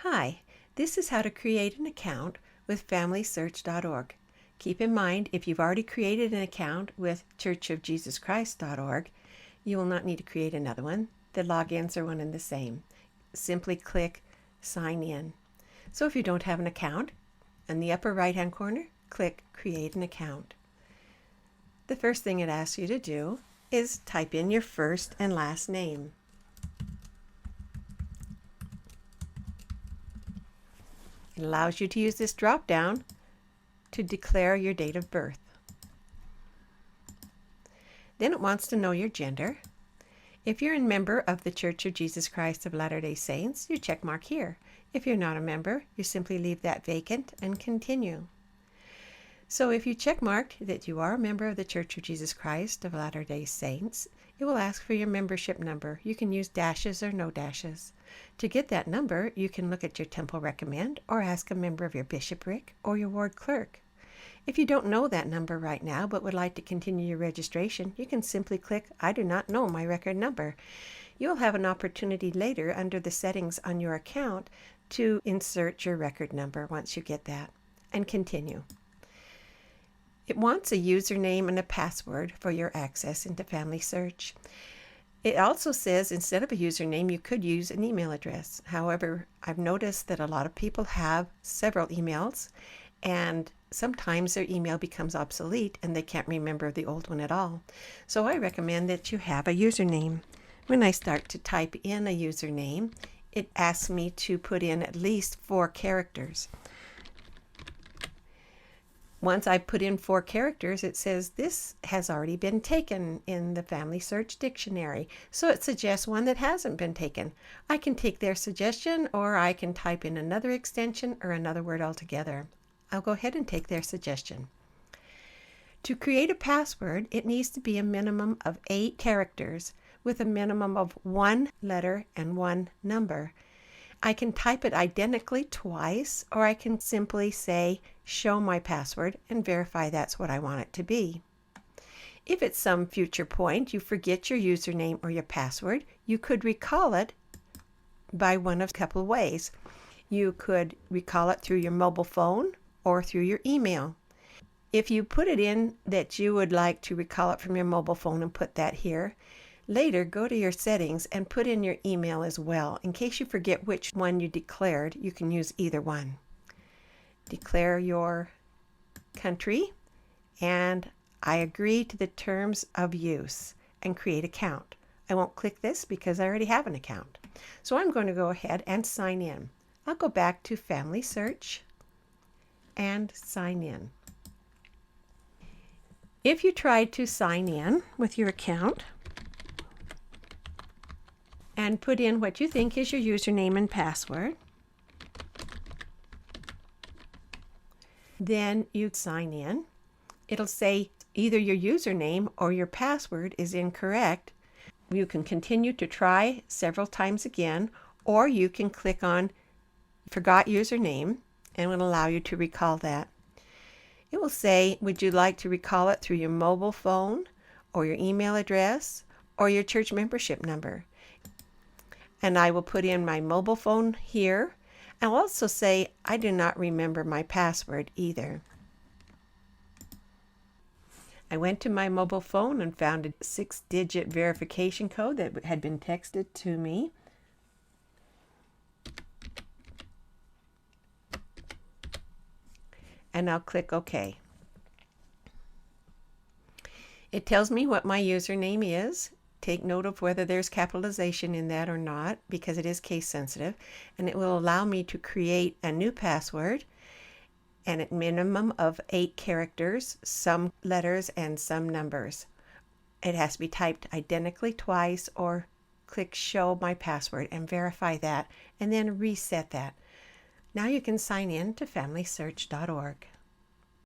Hi, this is how to create an account with FamilySearch.org. Keep in mind, if you've already created an account with churchofjesuschrist.org, you will not need to create another one. The logins are one and the same. Simply click Sign In. So if you don't have an account, in the upper right-hand corner, click Create an Account. The first thing it asks you to do is type in your first and last name. It allows you to use this drop-down to declare your date of birth. Then it wants to know your gender. If you're a member of the Church of Jesus Christ of Latter-day Saints, you check mark here. If you're not a member, you simply leave that vacant and continue. So if you check marked that you are a member of the Church of Jesus Christ of Latter-day Saints, it will ask for your membership number. You can use dashes or no dashes. To get that number, you can look at your temple recommend or ask a member of your bishopric or your ward clerk. If you don't know that number right now but would like to continue your registration, you can simply click I do not know my record number. You'll have an opportunity later under the settings on your account to insert your record number once you get that, and continue. It wants a username and a password for your access into Family Search. It also says instead of a username, you could use an email address. However, I've noticed that a lot of people have several emails, and sometimes their email becomes obsolete and they can't remember the old one at all. So I recommend that you have a username. When I start to type in a username, it asks me to put in at least 4 characters. Once I put in 4 characters, it says this has already been taken in the Family Search Dictionary. So it suggests one that hasn't been taken. I can take their suggestion, or I can type in another extension or another word altogether. I'll go ahead and take their suggestion. To create a password, it needs to be a minimum of 8 characters with a minimum of 1 letter and 1 number. I can type it identically twice, or I can simply say, show my password, and verify that's what I want it to be. If at some future point you forget your username or your password, you could recall it by one of a couple of ways. You could recall it through your mobile phone or through your email. If you put it in that you would like to recall it from your mobile phone and put that here, later, go to your settings and put in your email as well. In case you forget which one you declared, you can use either one. Declare your country, and I agree to the terms of use, and create account. I won't click this because I already have an account. So I'm going to go ahead and sign in. I'll go back to Family Search and sign in. If you tried to sign in with your account, and put in what you think is your username and password, then you sign in. It'll say either your username or your password is incorrect. You can continue to try several times again, or you can click on Forgot Username, and it will allow you to recall that. It will say, would you like to recall it through your mobile phone, or your email address, or your church membership number? And I will put in my mobile phone here. I'll also say I do not remember my password either. I went to my mobile phone and found a 6-digit verification code that had been texted to me. And I'll click OK. It tells me what my username is. Take note of whether there's capitalization in that or not, because it is case sensitive, and it will allow me to create a new password, and at minimum of 8 characters, some letters and some numbers. It has to be typed identically twice, or click show my password and verify that, and then reset that. Now you can sign in to FamilySearch.org.